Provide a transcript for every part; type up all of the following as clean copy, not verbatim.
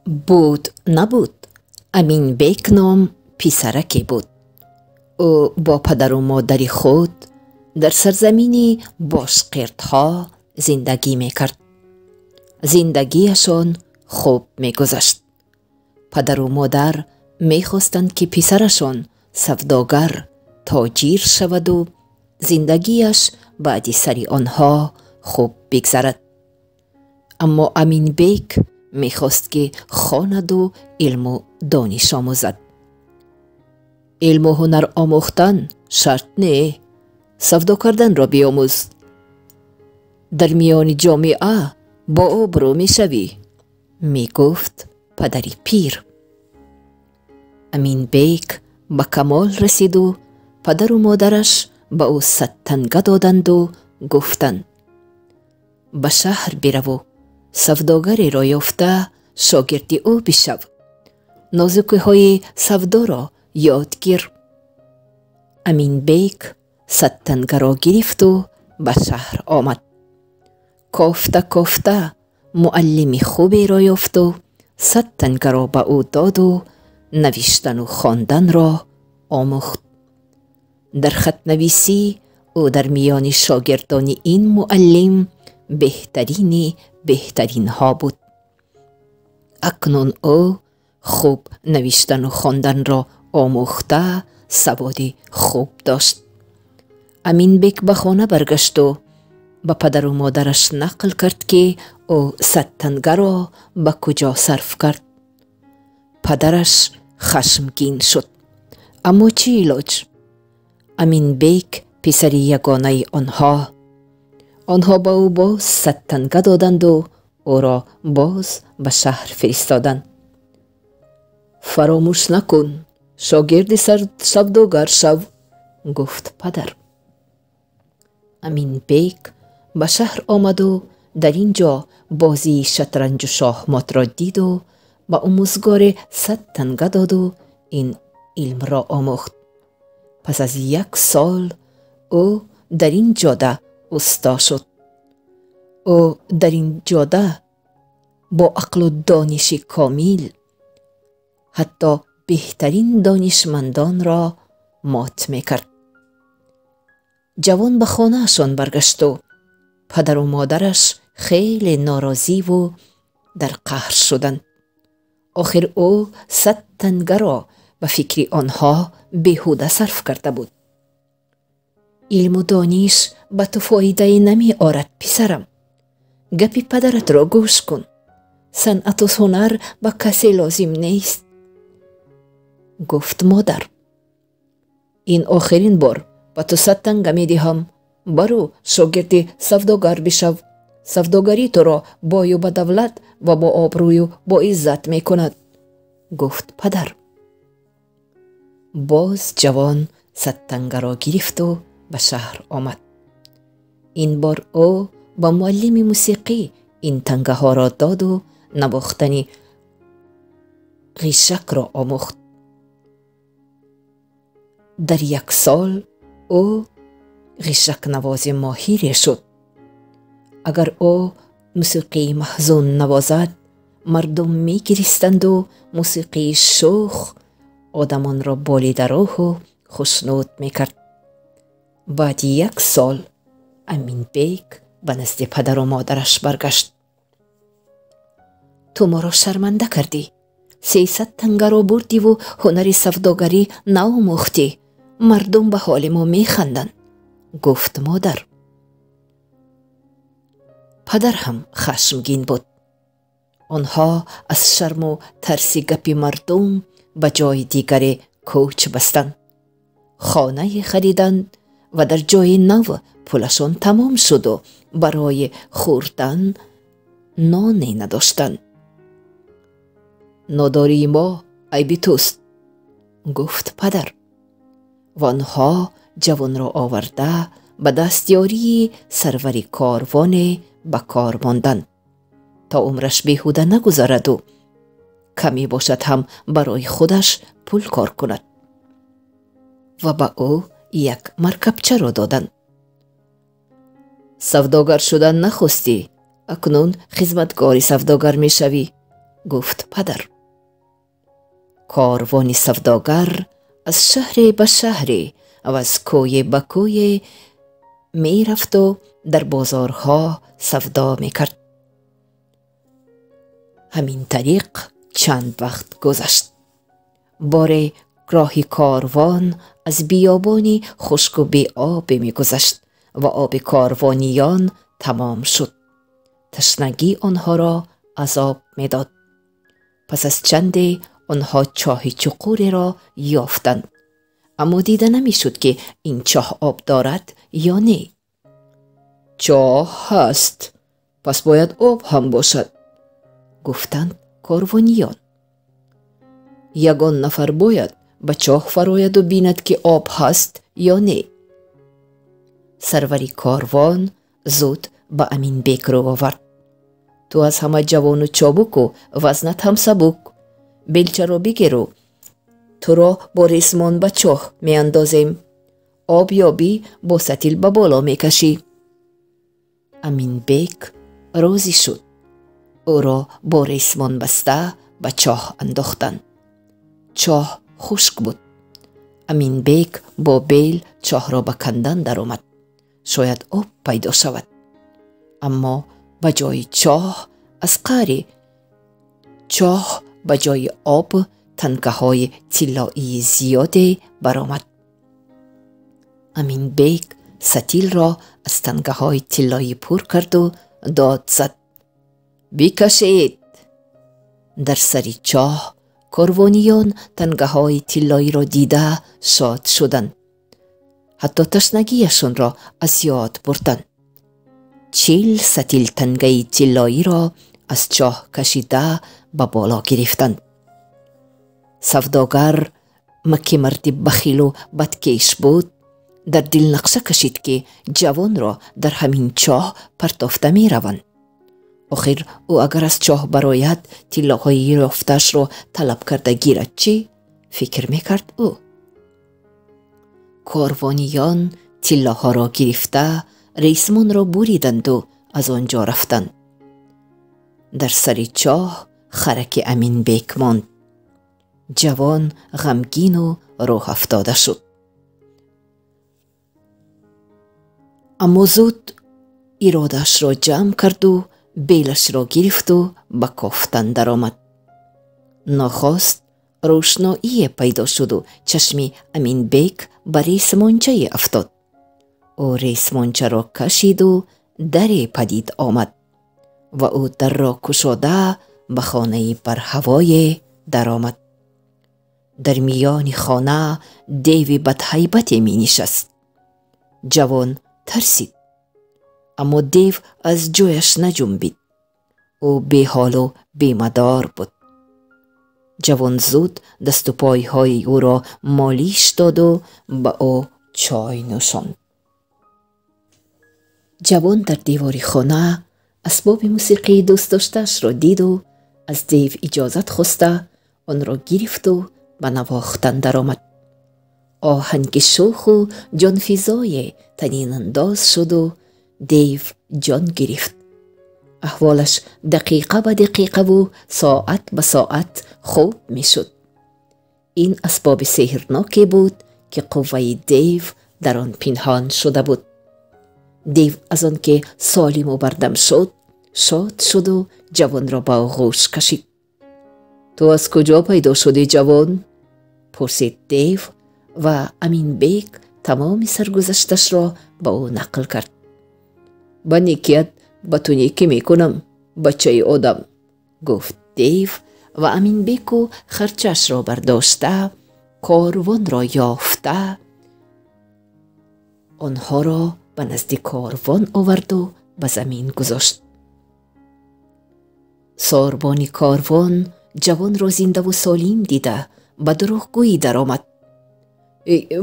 بود نبود. امین بیک نام پسرکی بود. او با پدر و مادر خود در سرزمین باشقردها زندگی میکرد. زندگیشان خوب میگذشت. پدر و مادر میخواستند که پسرشان سوداگر تاجر شود و زندگیش بعد سر آنها خوب بگذرد. اما امین بیک میخواست که خواند و علم و دانش آموزد. علم و هنر آموختن شرط نه، سودا کردن را بیاموز. در میان جامعه با آبرو میشوی، میگفت پدری پیر. امین بیک به کمال رسید و پدر و مادرش به او 100 تنگه دادند و گفتند به شهر برو و سوداگری را یافته شاگرد او بشو. نازکی های سودا را یاد گیر. امین بیک 100 تنگه را گرفت و به شهر آمد. کافته معلم خوبی را یافت و 100 تنگه را به او داد و نوشتن و خواندن را آموخت. در خط نویسی او در میان شاگردان این معلم بهترین ها بود. اکنون او خوب نوشتن و خواندن را آموخته سواد خوب داشت. امین بیک به خانه برگشت و به پدر و مادرش نقل کرد که او 100 تنگه را به کجا صرف کرد. پدرش خشمگین شد، اما چی علاج؟ امین بیک پسر یگانه آنها با او باز 100 تنگه دادند و او را باز به شهر فرستادند. فراموش نکن شاگرد سوداگر شو، گفت پدر. امین بیک به شهر آمد و در اینجا بازی شطرنج و شاهمات را دید و به آموزگار 100 تنگه داد و این علم را آموخت. پس از 1 سال او در این جاده استا شد. او در این جاده با عقل و دانش کامل حتی بهترین دانشمندان را مات میکرد. جوان به خانه‌شان برگشت و پدر و مادرش خیلی ناراضی و در قهر شدند. آخر او 100 تنگه را به فکر آنها بیهوده صرف کرده بود. علم و دانش به تو فایده نمی آرد پسرم. گپی پدرت را گوش کن. صنعت و هنر به کسی لازم نیست. گفت مادر این آخرین بار به تو 100 تنگه می دهم. برو شاگرد سوداگر بشو. سوداگری تو را با و به دولت و با آبروی و با عزت می کند، گفت پدر. باز جوان 100 تنگه را گرفت و به شهر آمد. این بار او با معلم موسیقی این تنگه ها را داد و نواختن غیشک را آموخت. در 1 سال او غیشک نواز ماهر شد. اگر او موسیقی محزون نوازد مردم می گریستند و موسیقی شوخ آدمان را بالیده روح و خوشنود می کرد. بعد 1 سال امین بیک به نزد پدر و مادرش برگشت. تو ما را شرمنده کردی. 300 تنگه را بردی و هنر سوداگری نآموختی. مردم به حال ما می خندند، گفت مادر. پدر هم خشمگین بود. آنها از شرم و ترس گپ مردم به جای دیگر کوچ بستند. خانه خریدند و در جای نو پولشان تمام شد و برای خوردن نانی نداشتند. ناداری ما عیب توست، گفت پدر. و آنها جوان را آورده به دستیاری سرور کاروان به کار ماندند تا عمرش بیهوده نگذرد و کمی باشد هم برای خودش پول کار کند. و به او 1 مرکبچه را دادند. سوداگر شدن نخواستی، اکنون خدمتگار سوداگر می شوی. گفت پدر. کاروان سوداگر از شهر به شهر و از کوی به کوی می رفت و در بازارها سودا می کرد. همین طریق چند وقت گذشت. بار راه کاروان از بیابانی خشک و بی آب می گذشت و آب کاروانیان تمام شد. تشنگی آنها را عذاب می داد. پس از چندی آنها چاه چقوری را یافتند، اما دیده نمی شد که این چاه آب دارد یا نه. چاه هست، پس باید آب هم باشد، گفتند کاروانیان. یگان نفر باید به چاه فراید و بیند که آب هست یا نه. سروری کاروان زود به امین بیک رو آورد. تو از همه جوان و چابک و وزنت هم سبک، بیلچه رو بگیر و تو را با ریسمان به چاه می اندازیم. آب یابی با ستیل به بالا می کشی. امین بیک راضی شد. او را با ریسمان بسته به چاه انداختند. چاه خشک بود. امین بیک با بیل چاه را به کندن در آمد. شاید آب پیدا شود. اما به جای چاه از قعر چاه به جای آب تنگه های طلایی زیادی برآمد. امین بیک ستیل را از تنگه های طلایی پر کرد و داد زد. بکشید! در سری چاه کاروانیان تنگه های طلایی را دیده شاد شدند. حتی تشنگیشان را از یاد بردند. 40 ستیل تنگه طلایی را از چاه کشیده به بالا گرفتند. سوداگر مکه مرد بخیل و بدکش بود، در دل نقشه کشید که جوان را در همین چاه پرتافته می روند. آخر او اگر از چاه براید طلاهای یافته‌اش را طلب کرده گیرد چی؟ فکر می کرد او. کاروانیان طلاها را گرفته ریسمان را بریدند و از آنجا رفتند. در سر چاه خرک امین بیک ماند. جوان غمگین و راه افتاده شد. اما زود اراده‌اش را جمع کرد و بیلش را گرفت و به کافتن در آمد. ناخواست روشنایی پیدا شد و چشم امین بیک به ریسمانچه افتاد. او ریسمانچه را کشید و دری پدید آمد و او در را گشاده به خانه پر هوای در آمد. در میان خانه دیوی بدهیبتی می نشست. جوان ترسید، اما دیو از جایش نجنبید. او بی حال و بی مدار بود. جوان زود دست و پای های او را مالیش داد و به او چای نوشاند. جوان در دیوار خانه اسباب موسیقی دوست داشته‌اش را دید و از دیو اجازت خواسته آن را گرفت و به نواختن در آمد. آهنگ شوخ و جانفزای طنین انداز شد و دیو جان گرفت. احوالش دقیقه به دقیقه و ساعت به ساعت خوب می شد. این اسباب سحرناکی بود که قوه دیو در آن پنهان شده بود. دیو از آن که سالم و بردم شد شاد شد و جوان را به آغوش کشید. تو از کجا پیدا شدی جوان؟ پرسید دیو و امین بیک تمام سرگذشتش را به او نقل کرد. با نیکیت با تو نیکی می کنم بچه آدم، گفت دیو و امین بیک و خرچش را برداشته کاروان را یافته آنها را به نزد کاروان آورد و به زمین گذاشت. ساربان کاروان جوان را زنده و سالم دیده به دروغگویی در آمد.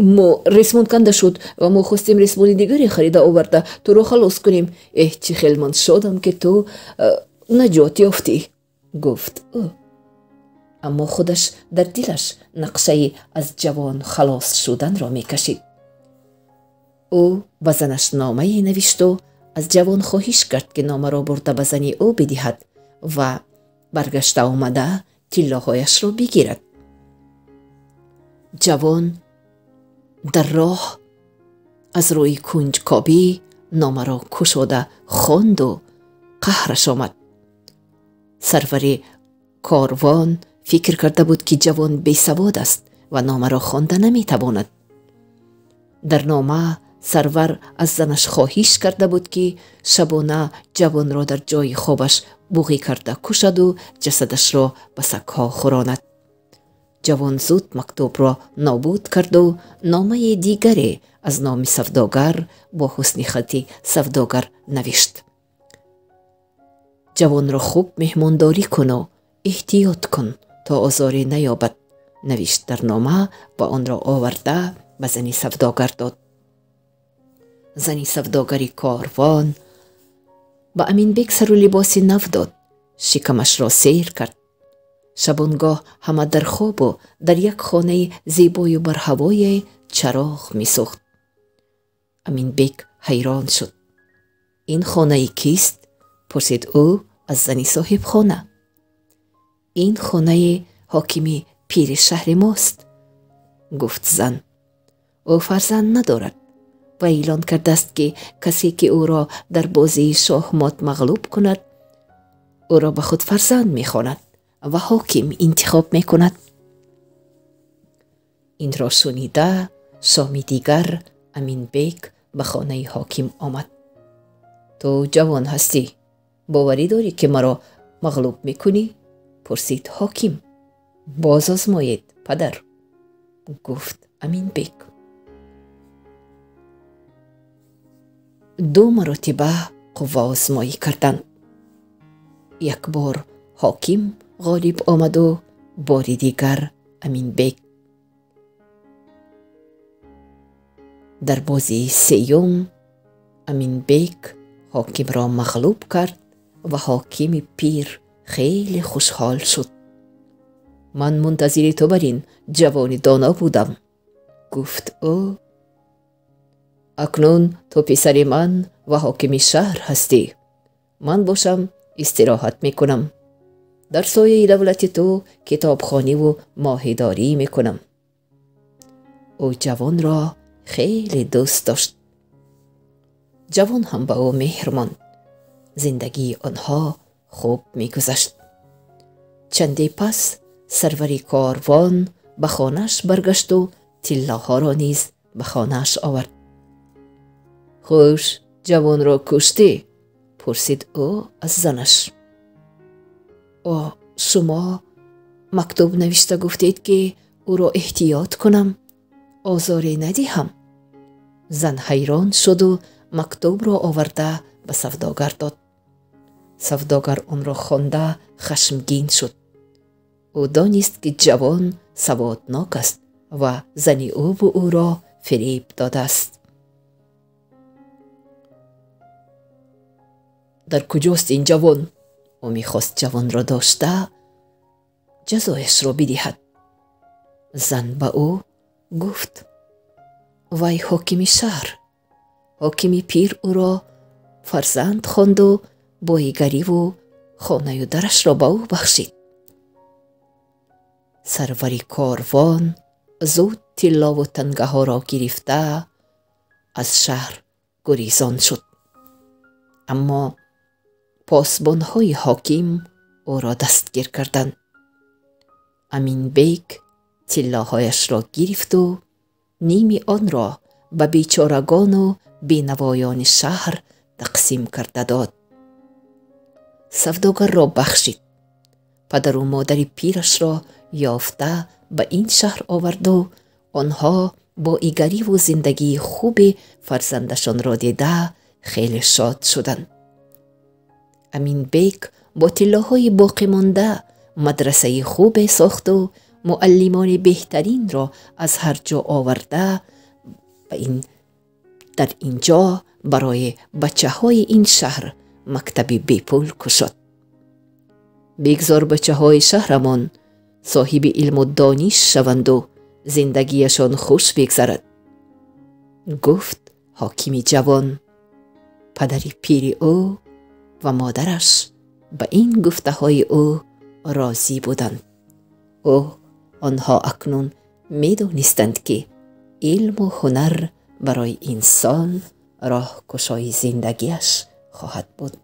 ما ریسمان کنده شد و ما خواستیم ریسمان دیگری خریده آورده تو را خلاص کنیم. چه خیلی شدم که تو نجات یافتی، گفت او. اما خودش در دلش نقشه از جوان خلاص شدن را می کشید. او به زنش نامه نوشت و از جوان خواهش کرد که نامه را برده به زن او بدهد و برگشته آمده تیلاهایش را بگیرد. جوان در راه از روی کنجکاوی نامه را گشوده خواند و قهرش آمد. سرور کاروان فکر کرده بود که جوان بیسواد است و نامه را خوانده نمیتواند. در نامه سرور از زنش خواهش کرده بود که شبانه جوان را در جای خوابش بوغی کرده کشد و جسدش را به سگ‌ها خوراند. جوان زود مکتوب را نابود کرد و نامه دیگری از نام سوداگر با حسن خطی سوداگر نوشت. جوان را خوب مهمانداری کن و احتیاط کن تا آزاری نیابد، نوشت در نامه و آن را آورده به زنی سوداگر داد. زنی سوداگری کاروان به امین بیگ سر و لباس نو داد، شکمش را سیر کرد. شبانگاه همه در خواب و در یک خانه زیبای و بر هوای چراغ می سوخت. امین بیگ حیران شد. این خانه کیست؟ پرسید او از زنی صاحب خانه. این خانه حاکمی پیر شهر ماست، گفت زن. او فرزند ندارد و اعلان کرده است که کسی که او را در بازی شاهمات مغلوب کند او را به خود فرزند می خواند و حاکم انتخاب می کند. این را شنیده شامی دیگر امین بیگ به خانه حاکم آمد. تو جوان هستی، باوری داری که مرا مغلوب می کنی؟ پرسید حاکم. باز آزمایید پدر، گفت امین بیگ. 2 مرتبه قوه آزمایی کردند. یک بار حاکم غالب آمد و بار دیگر امین بیگ. در بازی سیوم امین بیگ حاکم را مغلوب کرد و حاکم پیر خیلی خوشحال شد. من منتظر تو بر این جوان دانا بودم، گفت او. اکنون تو پسر من و حاکم شهر هستی. من باشم استراحت میکنم. در سایه دولت تو کتابخوانی و ماهیداری میکنم. او جوان را خیلی دوست داشت. جوان هم به او مهر ماند. زندگی آنها خوب میگذشت. چندی پس سروری کاروان به خانه‌اش برگشت و طلاها را نیز به خانه‌اش آورد. خوش جوان را کشتی؟ پرسید او از زنش. شما مکتوب نوشته گفتید که او را احتیاط کنم، آزاری ندهم. زن حیران شد و مکتوب را آورده به سوداگر داد. سوداگر آن را خوانده خشمگین شد. او دانست که جوان سوادناک است و زن او به او را فریب داده است. در کجاست این جوان؟ او میخواست جوان را داشته جزایش را بدهد. زن به او گفت وای حاکم شهر، حاکم پیر او را فرزند خواند و بایگری و خانه و درش را به او بخشید. سروری کاروان زود طلا و تنگه ها را گرفته از شهر گریزان شد. اما پاسبان های حاکم او را دستگیر کردند. امین بیگ طلاهایش را گرفت و نیمی آن را به بیچارگان و بینوایان شهر تقسیم کرده داد. سوداگر را بخشید. پدر و مادر پیرش را یافته به این شهر آورد و آنها با ایگری و زندگی خوب فرزندشان را دیده خیلی شاد شدند. امین بیگ با طلاهای باقی مانده مدرسه خوب ساخت و معلمان بهترین را از هر جا آورده در اینجا برای بچه های این شهر مکتبی بیپول گشاد. بگذار بچه های شهرمان صاحب علم و دانش شوند و زندگیشان خوش بگذرد، گفت حاکم جوان. پدر پیر او و مادرش به این گفته های او راضی بودند. آنها اکنون می‌دانستند که علم و هنر برای انسان راهگشای زندگیش خواهد بود.